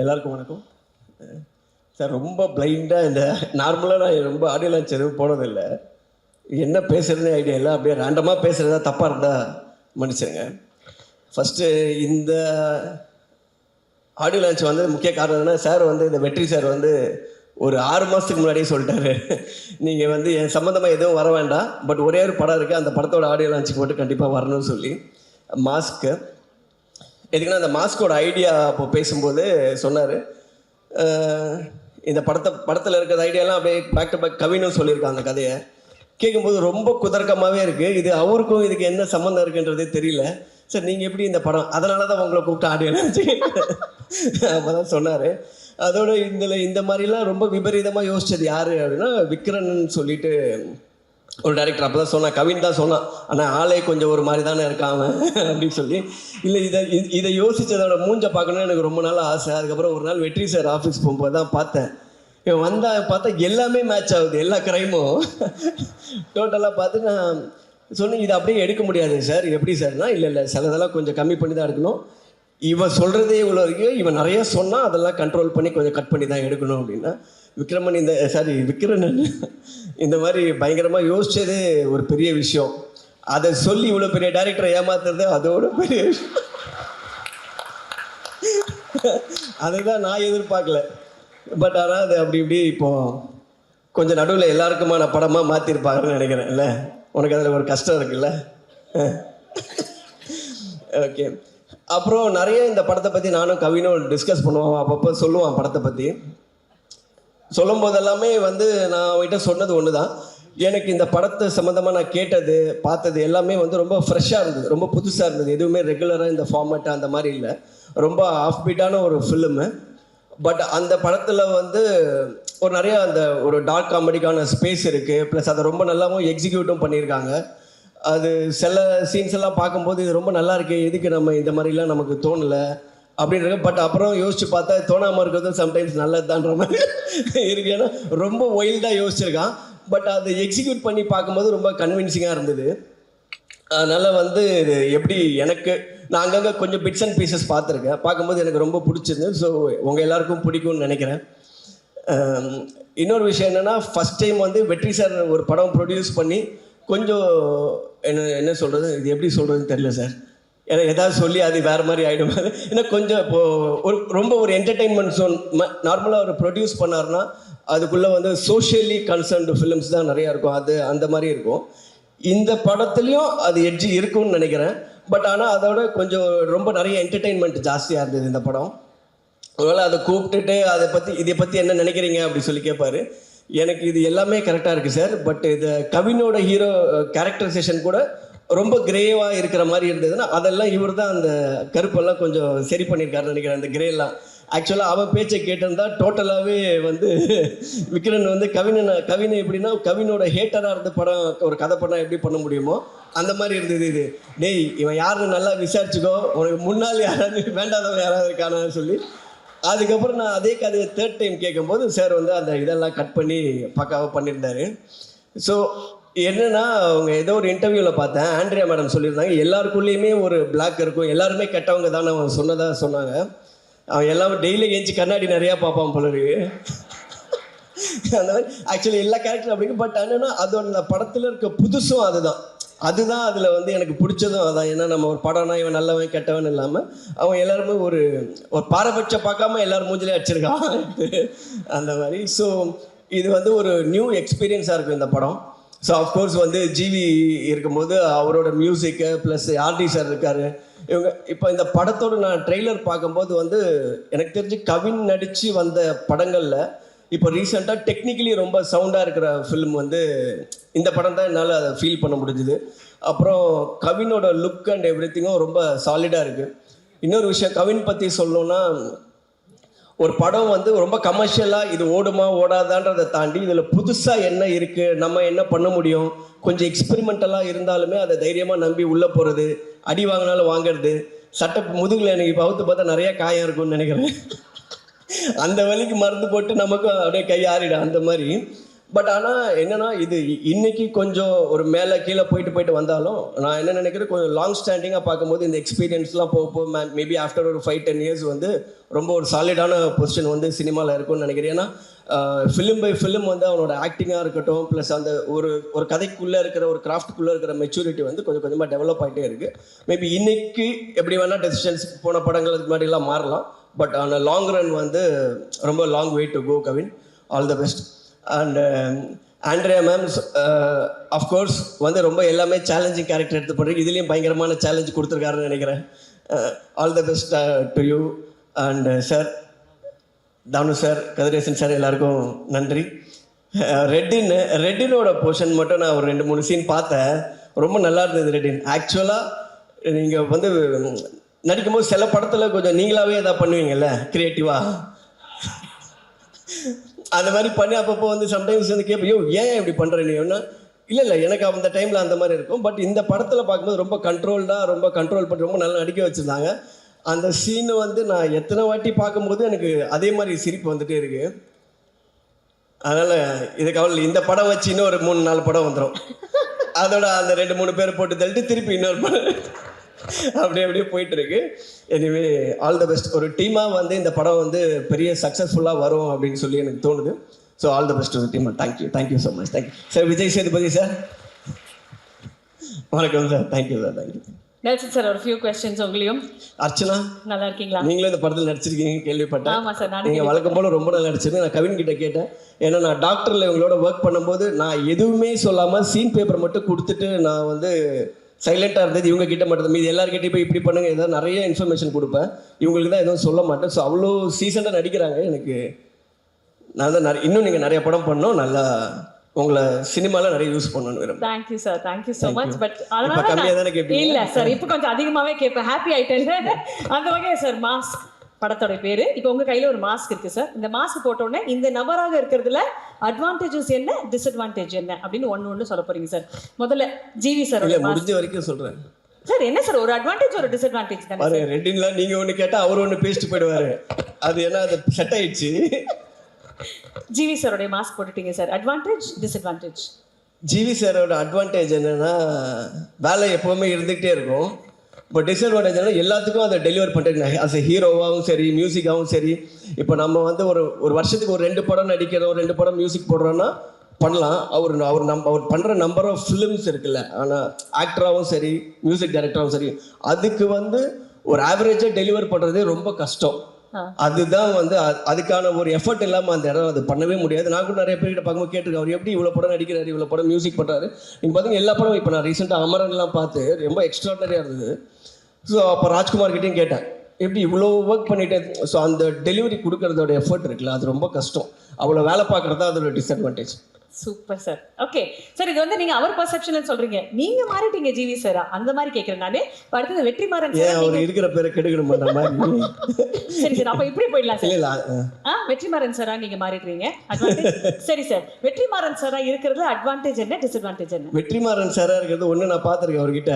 எல்லாருக்கும் வணக்கம் சார். ரொம்ப பிளைண்டாக இந்த நார்மலாக நான் ரொம்ப ஆடியோ லான்ச் எதுவும் போனதில்லை. என்ன பேசுகிறதே ஐடியா இல்லை. அப்படியே ரேண்டமாக பேசுகிறதா தப்பாக இருந்தால் மன்னிச்சிருங்க. ஃபஸ்ட்டு இந்த ஆடியோ லான்ச் வந்து முக்கிய காரணம் என்னன்னா, சார் வந்து இந்த வெற்றி சார் வந்து ஒரு 6 மாதத்துக்கு முன்னாடியே சொல்லிட்டாரு, நீங்கள் வந்து என் சம்மந்தமாக எதுவும் வர வேண்டாம், பட் ஒரே ஒரு படம் இருக்குது, அந்த படத்தோட ஆடியோ லான்ச்சுக்கு மட்டும் கண்டிப்பாக வரணும்னு சொல்லி. மாஸ்க்கு எதுக்குன்னா, அந்த மாஸ்கோட ஐடியா அப்போ பேசும்போது சொன்னார், இந்த படத்தில் இருக்கிற ஐடியாலாம் அப்படியே பேக் டு பேக் கவினும் சொல்லியிருக்காங்க. அந்த கதையை கேட்கும்போது ரொம்ப குதர்க்கமாகவே இருக்குது. இது அவருக்கும் இதுக்கு என்ன சம்மந்தம் இருக்குன்றதே தெரியல. சார் நீங்கள் எப்படி இந்த படம், அதனால தான் உங்களை கூப்பிட்டு ஆடியோ லான்ச்சு அப்போ தான் சொன்னார். அதோட இந்த மாதிரிலாம் ரொம்ப விபரீதமாக யோசித்தது யார் அப்படின்னா, விக்ரன் சொல்லிட்டு ஒரு டைரக்டர். அப்போ தான் சொன்னான், கவின் தான் சொன்னான், ஆனால் ஆளே கொஞ்சம் ஒரு மாதிரி தானே இருக்கான் அப்படின்னு சொல்லி. இல்லை, இதை யோசித்ததோட மூஞ்சை பார்க்கணுன்னு எனக்கு ரொம்ப நாள் ஆசை. அதுக்கப்புறம் ஒரு நாள் வெற்றி சார் ஆஃபீஸ் போகும்போது தான் பார்த்தேன். இவன் வந்தால் பார்த்தா எல்லாமே மேட்ச் ஆகுது, எல்லா கிரைமும் டோட்டலாக பார்த்து நான் சொன்னேன், இதை அப்படியே எடுக்க முடியாது சார். எப்படி சார்னா, இல்லை சிலதெல்லாம் கொஞ்சம் கம்மி பண்ணி தான் எடுக்கணும், இவன் சொல்கிறதே இவ்வளோ இருக்கு, இவன் நிறைய சொன்னால் அதெல்லாம் கண்ட்ரோல் பண்ணி கொஞ்சம் கட் பண்ணி தான் எடுக்கணும் அப்படின்னா. விக்ரமன் விக்ரமன் இந்த மாதிரி பயங்கரமாக யோசிச்சதே ஒரு பெரிய விஷயம். அதை சொல்லி இவ்வளோ பெரிய டைரக்டரை ஏமாத்துறது அதோட பெரிய விஷயம். அதுதான் நான் எதிர்பார்க்கல. பட் ஆனால் அது அப்படி இப்படி இப்போ கொஞ்சம் நடுவில் எல்லாருக்குமான படமாக மாற்றிருப்பாங்கன்னு நினைக்கிறேன். இல்லை, உனக்கு அதில் ஒரு கஷ்டம் இருக்குல்ல. ஓகே. அப்புறம் நிறைய இந்த படத்தை பற்றி நானும் கவினும் டிஸ்கஸ் பண்ணுவான். அப்பப்போ சொல்லுவான் படத்தை பற்றி. சொல்லும் போதெல்லாமே வந்து நான் அவங்ககிட்ட சொன்னது ஒன்று தான், எனக்கு இந்த படத்தை சம்மந்தமாக நான் கேட்டது பார்த்தது எல்லாமே வந்து ரொம்ப ஃப்ரெஷ்ஷாக இருந்தது, ரொம்ப புதுசாக இருந்தது. எதுவுமே ரெகுலராக இந்த ஃபார்மேட்டு அந்த மாதிரி இல்லை, ரொம்ப ஆஃப் பீட்டான ஒரு ஃபில்மு. பட் அந்த படத்தில் வந்து ஒரு நிறையா அந்த ஒரு டார்க் காமெடிக்கான ஸ்பேஸ் இருக்குது. ப்ளஸ் அதை ரொம்ப நல்லாவும் எக்ஸிக்யூட்டும் பண்ணியிருக்காங்க. அது சில சீன்ஸ் எல்லாம் பார்க்கும்போது இது ரொம்ப நல்லா இருக்கு, எதுக்கு நம்ம இந்த மாதிரிலாம் நமக்கு தோணலை அப்படின்றது. பட் அப்புறம் யோசிச்சு பார்த்தா தோணாமல் இருக்கிறது சம்டைம்ஸ் நல்லதுதான்ற மாதிரி இருக்கு. ஏன்னா ரொம்ப ஒயில்டாக யோசிச்சிருக்கான், பட் அதை எக்ஸிக்யூட் பண்ணி பார்க்கும்போது ரொம்ப கன்வின்சிங்காக இருந்தது. அதனால் வந்து இது எப்படி எனக்கு நான் அங்கங்கே கொஞ்சம் பிட்ஸ் அண்ட் பீசஸ் பார்த்துருக்கேன், பார்க்கும்போது எனக்கு ரொம்ப பிடிச்சிருந்தது. ஸோ உங்கள் எல்லாருக்கும் பிடிக்கும்னு நினைக்கிறேன். இன்னொரு விஷயம் என்னென்னா, ஃபஸ்ட் டைம் வந்து வெற்றி சார் ஒரு படம் ப்ரொடியூஸ் பண்ணி கொஞ்சம் என்ன சொல்கிறது, இது எப்படி சொல்கிறதுன்னு தெரியல சார். ஏன்னா ஏதாவது சொல்லி அது வேறு மாதிரி ஆகிடும். ஏன்னா கொஞ்சம் இப்போது ரொம்ப ஒரு என்டர்டெயின்மெண்ட் ஜோன் நார்மலாக ஒரு ப்ரொடியூஸ் பண்ணார்னா அதுக்குள்ளே வந்து சோஷியலி கன்சர்ன்டு ஃபிலிம்ஸ் தான் நிறையா இருக்கும், அது அந்த மாதிரி இருக்கும். இந்த படத்துலேயும் அது எட்ஜி இருக்கும்னு நினைக்கிறேன். பட் ஆனால் அதோட கொஞ்சம் ரொம்ப நிறைய என்டர்டெயின்மெண்ட் ஜாஸ்தியாக இருந்தது இந்த படம். அதனால் அதை கூப்பிட்டுட்டு இதை பற்றி என்ன நினைக்கிறீங்க அப்படி சொல்லி கேட்பார். எனக்கு இது எல்லாமே கரெக்டாக இருக்குது சார், பட் இது கவினோட ஹீரோ கேரக்டரைசேஷன் கூட ரொம்ப கிரேவாக இருக்கிற மாதிரி இருந்ததுன்னா அதெல்லாம் இவர் தான் அந்த கருப்பெல்லாம் கொஞ்சம் சரி பண்ணியிருக்காருன்னு நினைக்கிறேன். அந்த கிரேலாம் ஆக்சுவலாக அவன் பேச்சை கேட்டிருந்தா டோட்டலாகவே வந்து விக்ரன் வந்து கவினை எப்படின்னா, கவினோட ஹேட்டராக இருந்த படம் ஒரு கதை படம் எப்படி பண்ண முடியுமோ அந்த மாதிரி இருந்தது. இது டேய் இவன் யாருன்னு நல்லா விசாரிச்சுக்கோ, உனக்கு முன்னால் யாராவது வேண்டாதவன் யாராவது இருக்கானான்னு சொல்லி. அதுக்கப்புறம் நான் அதே கதையை 3rd டைம் கேட்கும்போது சார் வந்து அந்த இதெல்லாம் கட் பண்ணி பக்காவாக பண்ணியிருந்தாரு. ஸோ என்னென்னா, அவங்க ஏதோ ஒரு இன்டர்வியூவில் பார்த்தேன், ஆண்ட்ரியா மேடம் சொல்லியிருந்தாங்க, எல்லாருக்குள்ளேயுமே ஒரு பிளாக் இருக்கும், எல்லாருமே கெட்டவங்க தான் அவன் சொன்னாங்க. அவன் எல்லாமே டெய்லி ஏஞ்சி கண்ணாடி நிறையா பார்ப்பான் போல இருக்கு. அந்த மாதிரி ஆக்சுவலி எல்லா கேரக்டரும் அப்படி. பட் என்னென்னா அதோட படத்தில் இருக்க புதுசும் அதுதான் அதில் வந்து எனக்கு பிடிச்சதும் அதான். ஏன்னா நம்ம ஒரு படம்னா இவன் நல்லவன் கெட்டவன் இல்லாமல் அவன் எல்லாருமே ஒரு பாரபட்சம் பார்க்காம எல்லாரும் மூஞ்சிலே அடிச்சிருக்கான் அந்த மாதிரி. ஸோ இது வந்து ஒரு நியூ எக்ஸ்பீரியன்ஸாக இருக்கும் இந்த படம். ஸோ அஃப்கோர்ஸ் வந்து ஜிவி இருக்கும்போது அவரோட மியூசிக்கு ப்ளஸ் ஆர்டி சார் இருக்கார். இவங்க இப்போ இந்த படத்தோடு நான் ட்ரெய்லர் பார்க்கும்போது வந்து எனக்கு தெரிஞ்சு கவின் நடித்து வந்த படங்களில் இப்போ ரீசெண்டாக டெக்னிக்கலி ரொம்ப சவுண்டாக இருக்கிற ஃபிலிம் வந்து இந்த படம் தான் என்னால் அதை ஃபீல் பண்ண முடிஞ்சுது. அப்புறம் கவினோட லுக் அண்ட் எவ்ரிதிங்கும் ரொம்ப சாலிடாக இருக்குது. இன்னொரு விஷயம் கவின் பற்றி சொல்லணுன்னா, ஒரு படம் வந்து ரொம்ப கமர்ஷியலாக இது ஓடுமா ஓடாதான்றதை தாண்டி இதில் புதுசாக என்ன இருக்குது, நம்ம என்ன பண்ண முடியும், கொஞ்சம் எக்ஸ்பெரிமெண்டலாக இருந்தாலுமே அதை தைரியமாக நம்பி உள்ளே போகிறது, அடி வாங்கினாலும் வாங்கிறது, சட்டை முதுகில் எனக்கு இப்போ அவுத்து பார்த்தா நிறையா காயம் இருக்கும்னு நினைக்கிறேன். அந்த வலிக்கு மருந்து போட்டு நமக்கும் அப்படியே கை ஆறிடும் அந்த மாதிரி. பட் ஆனால் என்னன்னா இது இன்னைக்கு கொஞ்சம் ஒரு மேலே கீழே போயிட்டு வந்தாலும் நான் என்ன நினைக்கிறேன், கொஞ்சம் லாங் ஸ்டாண்டிங்காக பார்க்கும்போது இந்த எக்ஸ்பீரியன்ஸ்லாம் போக மேபி ஆஃப்டர் ஒரு 5-10 இயர்ஸ் வந்து ரொம்ப ஒரு சாலிடான பொசிஷன் வந்து சினிமாவில் இருக்கும்னு நினைக்கிறேன். ஏன்னா ஃபிலிம் பை ஃபிலிம் வந்து அவனோட ஆக்டிங்காக இருக்கட்டும், ப்ளஸ் அந்த ஒரு கதைக்குள்ளே இருக்கிற ஒரு கிராஃப்ட்டுக்குள்ளே இருக்கிற மெச்சூரிட்டி வந்து கொஞ்சம் கொஞ்சமாக டெவலப் ஆகிட்டே இருக்குது. மேபி இன்னைக்கு எப்படி வேணால் டெசிஷன்ஸ் போன படங்களுக்கு முன்னாடிலாம் மாறலாம், பட் ஆன் லாங் ரன் வந்து ரொம்ப long way to go Kavin. All the best. And Andrea ma'am of course வந்து ரொம்ப எல்லாமே சேலஞ்சிங் கேரக்டர் எடுத்து பண்ணுறீங்க, இதுலேயும் பயங்கரமான சேலஞ்ச் கொடுத்துருக்காருன்னு நினைக்கிறேன். All the best to you. And sir, Thanu sir, Kathiresan sir, எல்லாருக்கும் நன்றி. ரெட்டினோட போர்ஷன் மட்டும் நான் ஒரு 2-3 சீன் பார்த்தேன், ரொம்ப நல்லா இருந்தது. ரெட்டின் ஆக்சுவலாக நீங்கள் வந்து நடிக்கும்போது சில படத்தில் கொஞ்சம் நீங்களாகவே எதாவது பண்ணுவீங்கல்ல க்ரியேட்டிவாக, அந்த மாதிரி பண்ணி அப்பப்போ வந்து சம்டைம்ஸ் வந்து கேட்போம், யோ ஏன் இப்படி பண்ணுற நீ ஒன்று இல்லை எனக்கு அந்த டைமில் அந்த மாதிரி இருக்கும். பட் இந்த படத்தில் பார்க்கும்போது ரொம்ப கண்ட்ரோல்டாக, ரொம்ப கண்ட்ரோல் பண்ணி ரொம்ப நல்லா நடிக்க வச்சுருந்தாங்க. அந்த சீனு வந்து நான் எத்தனை வாட்டி பார்க்கும்போது எனக்கு அதே மாதிரி சிரிப்பு வந்துகிட்டே இருக்கு. அதனால் இதுக்கு அவள் இந்த படம் வச்சு இன்னும் ஒரு 3-4 படம் வந்துடும். அதோட அந்த 2-3 பேர் போட்டு தள்ளிட்டு திருப்பி இன்னொரு படம் அப்படியே போயிட்டு இருக்கு. Anyway all the best. ஒரு டீமாக வந்து இந்த படம் வந்து பெரிய சக்ஸஸ்ஃபுல்லாக வரும் அப்படின்னு சொல்லி எனக்கு தோணுது. ஸோ ஆல் த பெஸ்ட் ஒரு team. Thank you so much. Thank you sir. Vijay Sethupathi sir, வணக்கம் sir. Thank you sir. Thank you. Nelson sir, ஒரு ஃபியூ क्वेश्चंस உங்களையும். அர்ச்சனா, நல்லா இருக்கீங்களா? நீங்களும் இந்த படத்தில் நடிச்சிருக்கீங்க கேள்விப்பட்டேன். ஆமா சார், நீங்கள் வழக்கம் போல ரொம்ப நல்லா நடிச்சிருந்தேன். நான் கவின் கிட்ட கேட்டேன், ஏன்னா நான் டாக்டரில் இவங்களோட ஒர்க் பண்ணும்போது நான் எதுவுமே சொல்லாமல் சீன் பேப்பர் மட்டும் கொடுத்துட்டு நான் வந்து சைலண்டாக இருந்தது. இவங்க கிட்ட மட்டும் மீது எல்லாருக்கிட்டையும் போய் இப்படி பண்ணுங்க, ஏதாவது நிறைய இன்ஃபர்மேஷன் கொடுப்பேன், இவங்களுக்கு தான் எதுவும் சொல்ல மாட்டேன். ஸோ அவ்வளோ சீசனாக நடிக்கிறாங்க. எனக்கு நான் தான் இன்னும் நீங்கள் நிறைய படம் பண்ணோம், நல்லா உங்களை சினிமாவில் நிறைய யூஸ் பண்ணணும்னு விரும்புகிறேன். Thank you sir, thank you so much. But இப்போ கம்மியாக தானே கேட்பீங்க? இல்லை சார், இப்போ கொஞ்சம் அதிகமாகவே கேட்பேன். ஹாப்பி ஆகிட்டேன் அந்த வகையில் சார். மாஸ்க் படத்தோட பேர். இப்போ உங்கள் கையில் ஒரு மாஸ்க் இருக்குது சார். இந்த மாஸ்க் போட்டோடனே இந்த நபராக இருக்கிறதுல அட்வான்டேஜஸ் என்ன, டிஸ்அட்வான்டேஜ் என்ன அப்படின்னு ஒன்று சொல்ல போகிறீங்க சார். முதல்ல ஜிவி சார் முடிஞ்ச வரைக்கும் சொல்கிறேன் சார். என்ன சார், ஒரு அட்வான்டேஜ் ஒரு டிஸ்அட்வான்டேஜ் தானே. ரெட்டின்லாம் நீங்கள் ஒன்று கேட்டால் அவர் ஒன்று பேசிட்டு போயிடுவார். அது ஏன்னா அது செட் ஆயிடுச்சு. ஜிவி சாரோடைய மாஸ்க் போட்டுட்டீங்க சார். Advantage, disadvantage. ஜிவி சாரோட அட்வான்டேஜ் என்னென்னா வேலை எப்போவுமே இருந்துகிட்டே இருக்கும். பட் டிஸ்அட்வான்டேஜ் என்ன, எல்லாத்துக்கும் அதை டெலிவர் பண்ணுறேன். அஸ் எ ஹீரோவாகவும் சரி, மியூசிக்காகவும் சரி. இப்போ நம்ம வந்து ஒரு வருஷத்துக்கு ஒரு 2 படம் நடிக்கிறோம், 2 படம் மியூசிக் போடுறோன்னா பண்ணலாம். அவர் பண்ணுற நம்பர் ஆஃப் ஃபிலிம்ஸ் இருக்குல்ல. ஆனால் ஆக்டராகவும் சரி, மியூசிக் டைரக்டராகவும் சரி, அதுக்கு வந்து ஒரு ஆவரேஜாக டெலிவர் பண்ணுறதே ரொம்ப கஷ்டம். அதுதான் வந்து அதுக்கான ஒரு எஃபர்ட் இல்லாமல் அந்த இடம் அது பண்ணவே முடியாது. நான் கூட நிறைய பேர்கிட்ட பார்க்கும்போது கேட்டிருக்கேன், அவர் எப்படி இவ்வளோ படம் நடிக்கிறாரு, இவ்வளோ படம் மியூசிக் பண்ணுறாரு. நீங்கள் பார்த்தீங்கன்னா எல்லா படம் இப்போ நான் ரீசெண்டாக அமரன்லாம் பார்த்து ரொம்ப எக்ஸ்ட்ராடனரியாக இருந்தது. ஸோ அப்போ ராஜ்குமார்கிட்டையும் கேட்டேன், எப்படி இவ்வளோ ஒர்க் பண்ணிட்டு. ஸோ அந்த டெலிவரி கொடுக்கறதோட எஃபர்ட் இருக்குல்ல, அது ரொம்ப கஷ்டம். அவ்வளோ வேலை பார்க்குறது தான் அதோட disadvantage. Super sir. Okay sir, இது வந்து நீங்க அவர் பெர்செப்ஷன்ல சொல்றீங்க, நீங்க மாறிட்டீங்க ஜிவி சார், அந்த மாதிரி கேக்குறேன் நானே. அடுத்து வெற்றிமாறன் சார், அவர் இருக்கிற பேரை கெடுக்கணும் அந்த மாதிரி. சரி சார், அப்ப இப்படி போயிடலாம் சார். இல்ல வெற்றிமாறன் சாரா நீங்க மாறிடுறீங்க. அட்வான்டேஜ். சரி சார், வெற்றிமாறன் சாரா இருக்கிறதுல அட்வான்டேஜ் என்ன, டிஸ்அட்வான்டேஜ் என்ன? வெற்றிமாறன் சாரா இருக்கிறது ஒன்று, நான் பார்த்துருக்கேன் அவர்கிட்ட.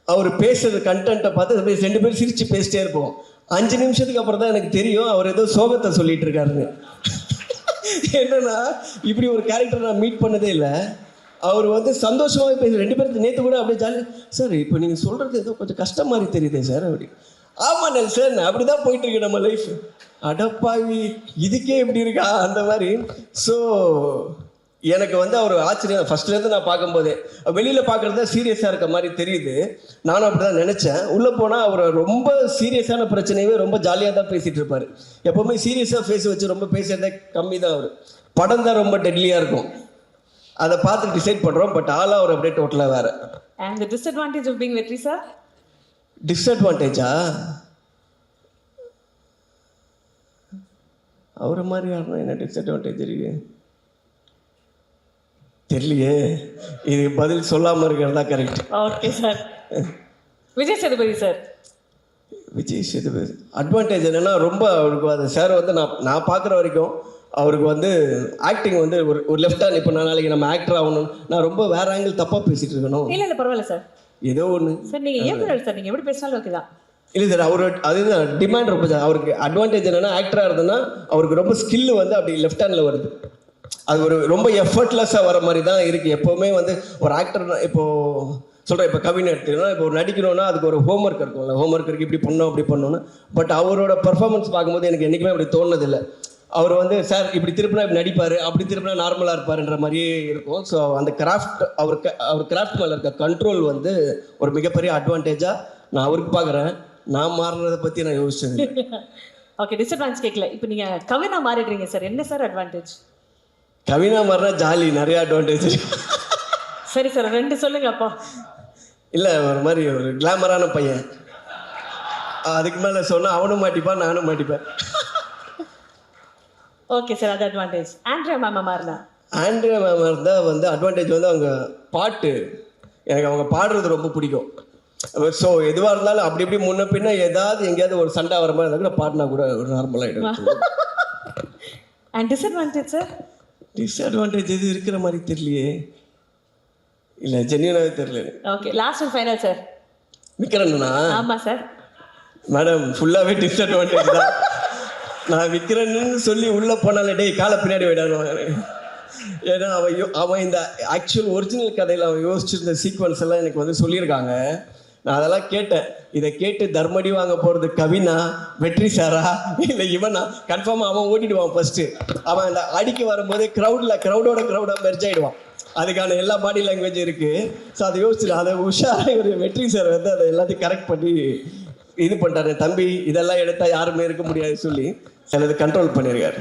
அவர் பேசுறது கண்டென்ட்டை பார்த்து 2 பேரும் சிரிச்சு பேசிட்டே இருப்போம். 5 நிமிஷத்துக்கு அப்புறம் தான் எனக்கு தெரியும் அவர் ஏதோ சோகத்தை சொல்லிட்டு இருக்காருன்னு. என்னன்னா இப்படி ஒரு கேரக்டர் நான் மீட் பண்ணதே இல்லை. அவர் வந்து சந்தோஷமாக பேச 2 பேருக்கு நேற்று கூட அப்படியே ஜாலி சார், இப்போ நீங்கள் சொல்கிறது ஏதோ கொஞ்சம் கஷ்டம் மாதிரி தெரியுதே சார் அப்படி. ஆமாம் சார், அப்படி தான் போயிட்டுருக்கு நம்ம லைஃப். அடப்பாவி, இதுக்கே இப்படி இருக்கா அந்த மாதிரி. ஸோ எனக்கு வந்து அவர் ஆச்சரியம். ஃபர்ஸ்ட்லேருந்து நான் பார்க்கும்போதே வெளியில் பார்க்குறது சீரியஸாக இருக்க மாதிரி தெரியுது. நானும் அப்படி தான் நினச்சேன். உள்ளே போனால் அவர் ரொம்ப சீரியஸான பிரச்சனையவே ரொம்ப ஜாலியாக தான் பேசிகிட்டு இருப்பார். எப்போவுமே சீரியஸாக ஃபேஸ் வச்சு ரொம்ப பேசுகிறதே கம்மி தான். அவர் படம் தான் ரொம்ப டெட்லியாக இருக்கும். அதை பார்த்து டிசைட் பண்ணுறோம். பட் ஆளாக அவர் அப்படியே டோட்டலாக வேறு. And the disadvantage of being Vetri sir? டிஸ்அட்வான்டேஜா? அவரை மாதிரி யாருன்னா என்ன டிஸ்அட்வான்டேஜ் இருக்கு தெரியலையே. இது பதில் சொல்லாமல் இருக்கிறதா correct. Okay sir. Vijay Sethupathi sir? Vijay Sethupathi advantage என்னென்னா, ரொம்ப அவருக்கு அது சார் வந்து நான் பார்க்குற வரைக்கும் அவருக்கு வந்து ஆக்டிங் வந்து ஒரு லெஃப்ட் ஹேண்ட். இப்போ நான் நாளைக்கு நம்ம ஆக்டர் ஆகணும், நான் ரொம்ப வேற ஆங்கிள் தப்பாக பேசிட்டு இருக்கணும். இல்லை பரவாயில்ல சார், ஏதோ ஒன்று சார். நீங்கள் இயக்குனர் சார், நீங்கள் எப்படி பேசினாலும் ஓகே தான். இல்லை சார், அவர் அதுதான் டிமாண்ட் ரொம்ப. அவருக்கு அட்வான்டேஜ் என்னென்னா, ஆக்டராக இருந்ததுன்னா அவருக்கு ரொம்ப ஸ்கில் வந்து அப்படி லெஃப்ட் ஹேண்டில் வருது. அது ஒரு ரொம்ப எஃபர்ட்லெஸ்ஸாக வர மாதிரி தான் இருக்குது. எப்போவுமே வந்து ஒரு ஆக்டர் இப்போது சொல்கிறேன், இப்போ கவின் எடுத்துக்கணும், இப்போ ஒரு நடிக்கணும்னா அதுக்கு ஒரு ஹோம்ஒர்க் இருக்கும்ல, ஹோம்ஒர்க் இருக்குது, இப்படி பண்ணோம் அப்படி பண்ணோன்னு. பட் அவரோட பர்ஃபார்மன்ஸ் பார்க்கும்போது எனக்கு என்றைக்குமே அப்படி தோணுனதில்லை. அவர் வந்து சார் இப்படி திருப்பினா இப்படி நடிப்பார், அப்படி திருப்பினா நார்மலாக இருப்பாருன்ற மாதிரியே இருக்கும். ஸோ அந்த கிராஃப்ட் அவர் கிராஃப்ட் மேலே இருக்க கண்ட்ரோல் வந்து ஒரு மிகப்பெரிய அட்வான்டேஜாக நான் அவருக்கு பார்க்குறேன். நான் மாறினதை பற்றி நான் யோசிச்சது. ஓகே, டிஸ்அட்வான்டேஜ் கேட்கல. இப்போ நீங்க கவினா மாறிடுறீங்க சார், என்ன சார் அட்வான்டேஜ்? கவினா மாறினா ஜாலி, நிறைய அட்வான்டேஜ். சரி சார், 2 சொல்லுங்க அப்போ. இல்லை, ஒரு மாதிரி ஒரு கிளாமரான பையன். அதுக்கு மேலே சொன்னால் அவனும் மாட்டிப்பான், நானும் மாட்டிப்பேன். ஓகே சார், அது அட்வான்டேஜ். ஆண்ட்ரியா மேம் மாறினா? ஆண்ட்ரியா மேம் இருந்தால் வந்து அட்வான்டேஜ் வந்து அவங்க பாட்டு, எனக்கு அவங்க பாடுறது ரொம்ப பிடிக்கும். ஸோ எதுவாக இருந்தாலும் அப்படி இப்படி முன்ன பின்ன ஏதாவது எங்கேயாவது ஒரு சண்டை வர மாதிரி இருந்தால் கூட பாடினா கூட ஒரு நார்மலாகிடும். And disadvantage sir? டிஸ்அட்வான்டேஜ் எது இருக்கிற மாதிரி தெரியலையே. இல்லை, ஜென்யூனாகவே தெரியல. Okay, last and final sir. விக்ரன்னா? ஆமாம் சார். மேடம், ஃபுல்லாகவே டிஸ்அட்வான்டேஜ் தான். நான் விக்ரன்னு சொல்லி உள்ளே போனாலே டேய் காலை பின்னாடி விடாடுவாங்க. ஏன்னா அவன் இந்த ஆக்சுவல் ஒரிஜினல் கதையில் அவன் யோசிச்சிருந்த சீக்வன்ஸ் எல்லாம் எனக்கு வந்து சொல்லியிருக்காங்க. நான் அதெல்லாம் கேட்டேன். இதை கேட்டு தர்மடி வாங்க போகிறது கவினா, வெற்றி சாரா, இல்லை இவனா? கன்ஃபார்மாக அவன் ஓட்டிடுவான் ஃபஸ்ட்டு. அவன் அந்த அடிக்க வரும்போது க்ரௌடோட மெர்ஜ் ஆகிடுவான். அதுக்கான எல்லா பாடி லாங்குவேஜ் இருக்குது. ஸோ அதை யோசிச்சு அதை உஷாராக ஒரு வெற்றி சார் வந்து அதை எல்லாத்தையும் கரெக்ட் பண்ணி இது பண்ணிட்டாரு. தம்பி இதெல்லாம் எடுத்தால் யாருமே இருக்க முடியாது சொல்லி சிலது கண்ட்ரோல் பண்ணியிருக்காரு.